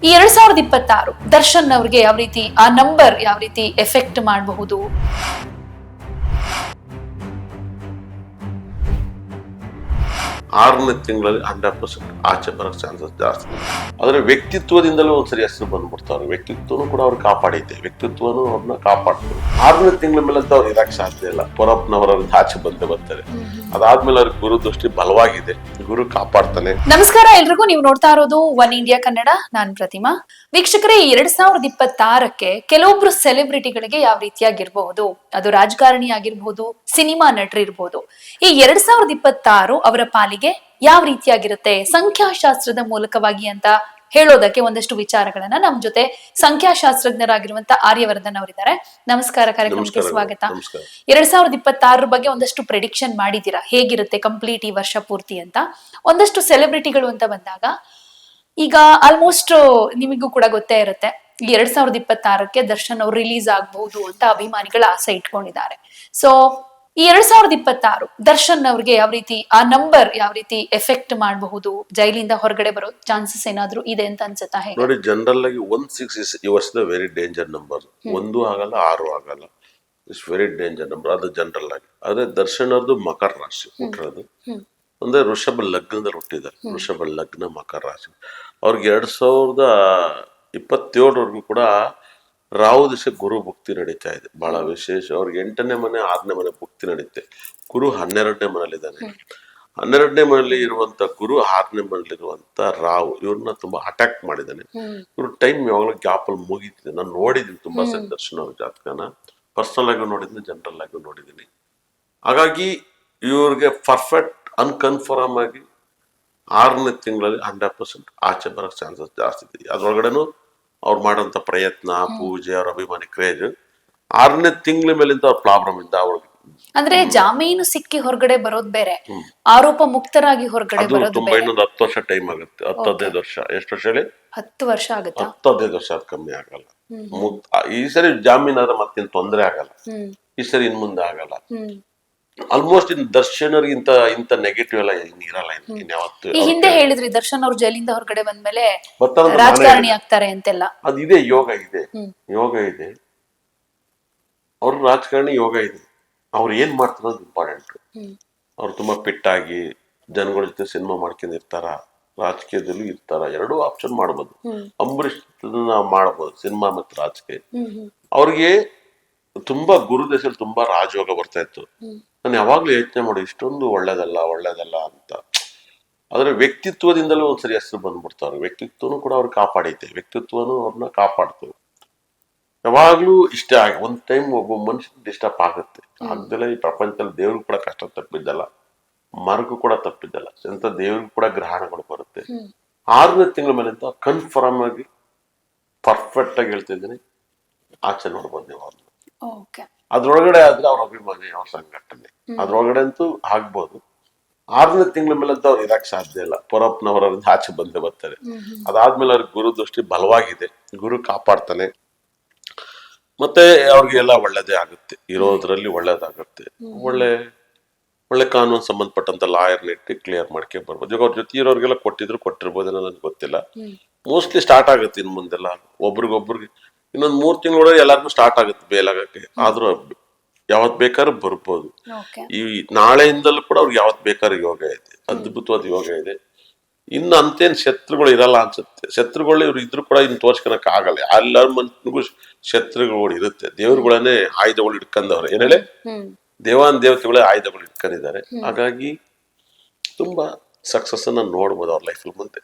ಈ 2026 ದರ್ಶನ್ ಅವ್ರಿಗೆ ಯಾವ ರೀತಿ ಆ ನಂಬರ್ ಯಾವ ರೀತಿ ಎಫೆಕ್ಟ್ ಮಾಡಬಹುದು? ಆರನೇ ತಿಂಗಳಲ್ಲಿ 100% ಆಚೆ ಬರೋಕ್ಕೆ ಚಾನ್ಸಸ್ ಜಾಸ್ತಿ. ಆದರೆ ವ್ಯಕ್ತಿತ್ವದಿಂದಲೂ ಒಂದ್ಸರಿ ಹೆಸರು ಬಂದ್ಬಿಡ್ತಾವ್ರೆ. ವ್ಯಕ್ತಿತ್ವನೂ ಕೂಡ ಅವ್ರು ಕಾಪಾಡೈತೆ, ವ್ಯಕ್ತಿತ್ವನೂ ಅವ್ರನ್ನ ಕಾಪಾಡ್ತಾರೆ. 6ನೇ ತಿಂಗಳ ಮೇಲೆ ಅಂತ ಅವ್ರು ಇರಕ್ಕೆ ಸಾಧ್ಯ ಇಲ್ಲ. ಪರಪ್ಪನವರವ್ರಿಂದ ಆಚೆ ಬಂದೇ ಬರ್ತಾರೆ. ಅದಾದ್ಮೇಲೆ ಅವ್ರಿಗೆ ಗುರು ದೃಷ್ಟಿ ಬಲವಾಗಿದೆ, ಗುರು ಕಾಪಾಡ್ತಾನೆ. ನಮಸ್ಕಾರ ಎಲ್ರಿಗೂ, ನೀವು ನೋಡ್ತಾ ಇರೋದು ಒನ್ ಇಂಡಿಯಾ ಕನ್ನಡ. ನಾನ್ ಪ್ರತಿಮಾ. ವೀಕ್ಷಕರೇ, 2026ಕ್ಕೆ ಕೆಲವೊಬ್ರು ಸೆಲೆಬ್ರಿಟಿಗಳಿಗೆ ಯಾವ ರೀತಿಯಾಗಿರ್ಬಹುದು, ಅದು ರಾಜಕಾರಣಿ ಆಗಿರ್ಬಹುದು, ಸಿನಿಮಾ ನಟರಿರ್ಬಹುದು, ಈ 2026 ಅವರ ಪಾಲಿಗೆ ಯಾವ ರೀತಿಯಾಗಿರುತ್ತೆ ಸಂಖ್ಯಾಶಾಸ್ತ್ರದ ಮೂಲಕವಾಗಿ ಅಂತ ಹೇಳೋದಕ್ಕೆ ಒಂದಷ್ಟು ವಿಚಾರಗಳನ್ನ ನಮ್ ಜೊತೆ ಸಂಖ್ಯಾಶಾಸ್ತ್ರಜ್ಞರಾಗಿರುವಂತ ಆರ್ಯವರ್ಧನ್ ಅವರಿದ್ದಾರೆ. ನಮಸ್ಕಾರ, ಕಾರ್ಯಕ್ರಮಕ್ಕೆ ಸ್ವಾಗತ. 2026 ಬಗ್ಗೆ ಒಂದಷ್ಟು ಪ್ರೆಡಿಕ್ಷನ್ ಮಾಡಿದ್ದೀರಾ, ಹೇಗಿರುತ್ತೆ ಕಂಪ್ಲೀಟ್ ಈ ವರ್ಷ ಪೂರ್ತಿ ಅಂತ. ಒಂದಷ್ಟು ಸೆಲೆಬ್ರಿಟಿಗಳು ಅಂತ ಬಂದಾಗ ಈಗ ಆಲ್ಮೋಸ್ಟ್ ನಿಮಗೂ ಕೂಡ ಗೊತ್ತೇ ಇರುತ್ತೆ, ಈ 2026ಕ್ಕೆ ದರ್ಶನ್ ಅವ್ರು ರಿಲೀಸ್ ಆಗಬಹುದು ಅಂತ ಅಭಿಮಾನಿಗಳ ಆಸೆ ಇಟ್ಕೊಂಡಿದ್ದಾರೆ. ಸೊ ಈ 2026 ದರ್ಶನ್ ಅವ್ರಿಗೆ ಯಾವ ರೀತಿ ಆ ನಂಬರ್ ಯಾವ ರೀತಿ ಎಫೆಕ್ಟ್ ಮಾಡಬಹುದು, ಜೈಲಿಂದ ಹೊರಗಡೆ ಬರೋ ಚಾನ್ಸಸ್ ಏನಾದ್ರೂ ಇದೆ ಅಂತ ಅನ್ಸುತ್ತಾ? ಹೇಗೆ ನೋಡಿ, ಜನರಲ್ ಆಗಿ 16 ಈ ವರ್ಷದ ವೆರಿ ಡೇಂಜರ್ ನಂಬರ್. 1 ಆಗಲ್ಲ, 6 ಆಗಲ್ಲ. ಇಟ್ಸ್ ವೆರಿ ಡೇಂಜರ್ ನಂಬರ್, ಅದು ಜನರಲ್ ಆಗಿ. ಆದ್ರೆ ದರ್ಶನ್ ಅವ್ರದ್ದು ಮಕರ ರಾಶಿ ಹುಟ್ಟಿರೋದು, ಅಂದ್ರೆ ವೃಷಭ ಲಗ್ನದಲ್ಲಿ ಹುಟ್ಟಿದ್ದಾರೆ. ವೃಷಭ ಲಗ್ನ ಮಕರ ರಾಶಿ. ಅವ್ರಿಗೆ 2027ವರೆಗೂ ಕೂಡ ರಾಹು ದಿಶೆ ಗುರು ಭುಕ್ತಿ ನಡೀತಾ ಇದೆ, ಬಹಳ ವಿಶೇಷ. ಅವ್ರಿಗೆ 8ನೇ ಮನೆ 6ನೇ ಮನೆ ಭುಕ್ತಿ ನಡೀತೆ. ಗುರು 12ನೇ ಮನೇಲಿದ್ದಾನೆ. 12ನೇ ಮನೆಯಲ್ಲಿ ಇರುವಂತ ಗುರು 6ನೇ ಮನೇಲಿರುವಂತ ರಾಹು ಇವ್ರನ್ನ ತುಂಬಾ ಅಟ್ಯಾಕ್ ಮಾಡಿದ್ದಾನೆ. ಇವ್ರ ಟೈಮ್ ಯಾವಾಗಲೂ ಗ್ಯಾಪ್ ಅಲ್ಲಿ ಮುಗೀತಿದೆ. ನಾನು ನೋಡಿದ್ದೀನಿ ತುಂಬಾ ಸರಿ ದರ್ಶನ್ ಅವ್ರ ಜಾತಕನ, ಪರ್ಸನಲ್ ಆಗಿ ನೋಡಿದ್ದೀನಿ, ಜನರಲ್ ಆಗಿ ನೋಡಿದ್ದೀನಿ. ಹಾಗಾಗಿ ಇವ್ರಿಗೆ ಪರ್ಫೆಕ್ಟ್ ಅನ್ಕನ್ಫರ್ಮ್ ಆಗಿ 6ನೇ ತಿಂಗಳಲ್ಲಿ 100% ಆಚೆ ಬರೋಕ್ಕೆ ಚಾನ್ಸಸ್ ಜಾಸ್ತಿ ಇದೆ. ಅದ್ರೊಳಗಡೆನು ಅವ್ರು ಮಾಡೋಂಥ ಪ್ರಯತ್ನ, ಪೂಜೆ, ಅವ್ರ ಅಭಿಮಾನಿ ಕ್ರೇಜ್ 6ನೇ ತಿಂಗಳ ಮೇಲಿಂದ ಅವ್ರ ಪ್ರಾಬ್ಲಮ್ ಇಂದ ಅವ್ರಿಗೆ, ಅಂದ್ರೆ ಜಾಮೀನು ಸಿಕ್ಕಿ ಹೊರಗಡೆ ಬರೋದ್ ಬೇರೆ, ಆರೋಪ ಮುಕ್ತರಾಗಿ ಹೊರಗಡೆ ಬರೋದು ತುಂಬಾ ಇನ್ನೊಂದು 10 ವರ್ಷ ಟೈಮ್ ಆಗುತ್ತೆ. 10-15 ವರ್ಷ. ಎಷ್ಟು ವರ್ಷ ಹೇಳಿ? 10 ವರ್ಷ ಆಗುತ್ತಾ? 10-15 ವರ್ಷ ಅದು ಕಮ್ಮಿ ಆಗಲ್ಲ. ಈ ಸರಿ ಜಾಮೀನ್ ಆದ್ರೆ ಮತ್ತೇನು ತೊಂದರೆ ಆಗಲ್ಲ. ಈ ಸರಿ ಇನ್ ಮುಂದೆ ಆಗಲ್ಲ. ಆಲ್ಮೋಸ್ಟ್ ಇನ್ ದರ್ಶನರಿಗೆ ಇಂತ ನೆಗೆಟಿವ್ ಎಲ್ಲ ಇರಲ್ಲ. ಇನ್ಯಾವತ್ತು ಈ ಹಿಂದೆ ಹೇಳಿದ್ರಿ ದರ್ಶನ್ ಅವ್ರು ಜೈಲಿಂದ ಹೊರಗಡೆ ಬಂದ್ಮೇಲೆ ರಾಜಕಾರಣಿ ಆಗ್ತಾರೆ ಅಂತೆಲ್ಲ. ಅದಿದೆ, ಯೋಗ ಇದೆ, ಯೋಗ ಇದೆ. ಅವ್ರ ರಾಜಕಾರಣಿ ಯೋಗ ಇದೆ. ಅವ್ರು ಏನ್ ಮಾಡ್ತಾರೋದು ಇಂಪಾರ್ಟೆಂಟ್. ಅವ್ರು ತುಂಬಾ ಫಿಟ್ ಜನಗಳ ಜೊತೆ ಸಿನಿಮಾ ಮಾಡ್ಕೊಂಡಿರ್ತಾರ, ರಾಜಕೀಯದಲ್ಲೂ ಇರ್ತಾರ. ಎರಡೂ ಆಪ್ಷನ್ ಮಾಡ್ಬೋದು. ಅಂಬರೀಷ್ ಮಾಡ್ಬೋದು, ಸಿನಿಮಾ ಮತ್ತು ರಾಜಕೀಯ. ಅವ್ರಿಗೆ ತುಂಬಾ ಗುರುದೇಶದಲ್ಲಿ ತುಂಬಾ ರಾಜಯೋಗ ಬರ್ತಾ ಇತ್ತು. ನಾನು ಯಾವಾಗ್ಲೂ ಯೋಚನೆ ಮಾಡಿ ಇಷ್ಟೊಂದು ಒಳ್ಳೇದಲ್ಲ ಅಂತ. ಆದ್ರೆ ವ್ಯಕ್ತಿತ್ವದಿಂದಲೂ ಒಂದ್ಸರಿ ಹೆಸರು ಬಂದ್ಬಿಡ್ತಾವ್ರೆ. ವ್ಯಕ್ತಿತ್ವನೂ ಕೂಡ ಅವ್ರು ಕಾಪಾಡೈತೆ, ವ್ಯಕ್ತಿತ್ವನೂ ಅವ್ರನ್ನ ಕಾಪಾಡ್ತವೆ. ಯಾವಾಗ್ಲೂ ಇಷ್ಟ ಆಗಿ ಒಂದ್ ಟೈಮ್ ಒಬ್ಬ ಮನುಷ್ಯನ ಡಿಸ್ಟರ್ಬ್ ಆಗುತ್ತೆ. ಆಗ್ದೆಲ್ಲ ಈ ಪ್ರಪಂಚದಲ್ಲಿ ದೇವ್ರಿಗೂ ಕೂಡ ಕಷ್ಟ ತಪ್ಪಿದ್ದಲ್ಲ, ಮರಗೂ ಕೂಡ ತಪ್ಪಿದ್ದಲ್ಲ. ಎಂತ ದೇವ್ರಿಗೂ ಕೂಡ ಗ್ರಹಣಗಳು ಬರುತ್ತೆ. 6ನೇ ತಿಂಗಳ ಮೇಲಿಂದ ಕನ್ಫರ್ಮ್ ಆಗಿ ಪರ್ಫೆಕ್ಟ್ ಆಗಿ ಹೇಳ್ತಿದ್ದೀನಿ, ಆಚೆ ನೋಡ್ಬೋದು ನೀವು ಅವ್ರನ್ನ. ಅದ್ರೊಳಗಡೆ ಆದ್ರೆ ಅವ್ರ ಅಭಿಮಾನಿ, ಅವ್ರ ಸಂಘಟನೆ ಅದ್ರೊಳಗಡೆ ಅಂತೂ ಆಗ್ಬೋದು. 6ನೇ ತಿಂಗಳ ಮೇಲೆ ಅಂತ ಅವ್ರು ಇರಕ್ ಸಾಧ್ಯ ಇಲ್ಲ. ಪರಪ್ಪನವರವ್ರಿಂದ ಆಚೆ ಬಂದೇ ಬರ್ತಾರೆ. ಅದಾದ್ಮೇಲೆ ಅವ್ರಿಗೆ ಗುರು ದೃಷ್ಟಿ ಬಲವಾಗಿದೆ, ಗುರು ಕಾಪಾಡ್ತಾನೆ. ಮತ್ತೆ ಅವ್ರಿಗೆಲ್ಲ ಒಳ್ಳೇದೇ ಆಗುತ್ತೆ, ಇರೋದ್ರಲ್ಲಿ ಒಳ್ಳೇದಾಗುತ್ತೆ. ಒಳ್ಳೆ ಕಾನೂನು ಸಂಬಂಧಪಟ್ಟಂತ ಲಾಯರ್ ಇಟ್ಟು ಕ್ಲಿಯರ್ ಮಾಡ್ಕೆ ಬರ್ಬೋದು. ಈಗ ಅವ್ರ ಜೊತೆ ಇರೋರ್ಗೆಲ್ಲ ಕೊಟ್ಟಿರ್ಬೋದೇನೋ ನನ್ಗೆ ಗೊತ್ತಿಲ್ಲ. ಮೋಸ್ಟ್ಲಿ ಸ್ಟಾರ್ಟ್ ಆಗುತ್ತೆ ಇನ್ ಮುಂದೆಲ್ಲ. ಒಬ್ರಿಗೊಬ್ರಿಗೆ ಇನ್ನೊಂದ್ 3 ತಿಂಗಳೊಳಗೆ ಎಲ್ಲರಿಗೂ ಸ್ಟಾರ್ಟ್ ಆಗುತ್ತೆ ಬೇಲಾಗಕ್ಕೆ. ಆದ್ರೂ ಯಾವತ್ ಬೇಕಾದ್ರೂ ಬರ್ಬೋದು. ಈ ನಾಳೆಯಿಂದಲೂ ಕೂಡ ಅವ್ರಿಗೆ ಯಾವತ್ ಬೇಕಾದ್ರೂ ಯೋಗ ಇದೆ, ಅದ್ಭುತವಾದ ಯೋಗ ಇದೆ. ಇನ್ನು ಅಂತೇನ್ ಶತ್ರುಗಳು ಇರಲ್ಲ ಅನ್ಸುತ್ತೆ. ಶತ್ರುಗಳು ಇವ್ರು ಇದ್ರು ಕೂಡ ಇನ್ನು ತೋರ್ಸ್ಕೊಳಕ್ ಆಗಲ್ಲ. ಎಲ್ಲರ ಮನ್ಸಿಗೂ ಶತ್ರುಗಳು ಇರುತ್ತೆ. ದೇವ್ರುಗಳನ್ನೇ ಆಯುಧಗಳು ಇಟ್ಕೊಂಡವ್ರೆ. ಏನ್ ಹೇಳಿ, ದೇವತೆಗಳೇ ಆಯುಧಗಳು ಇಟ್ಕೊಂಡಿದ್ದಾರೆ. ಹಾಗಾಗಿ ತುಂಬಾ ಸಕ್ಸಸ್ ಅನ್ನ ನೋಡ್ಬೋದು ಅವ್ರ ಲೈಫ್ ಮುಂದೆ.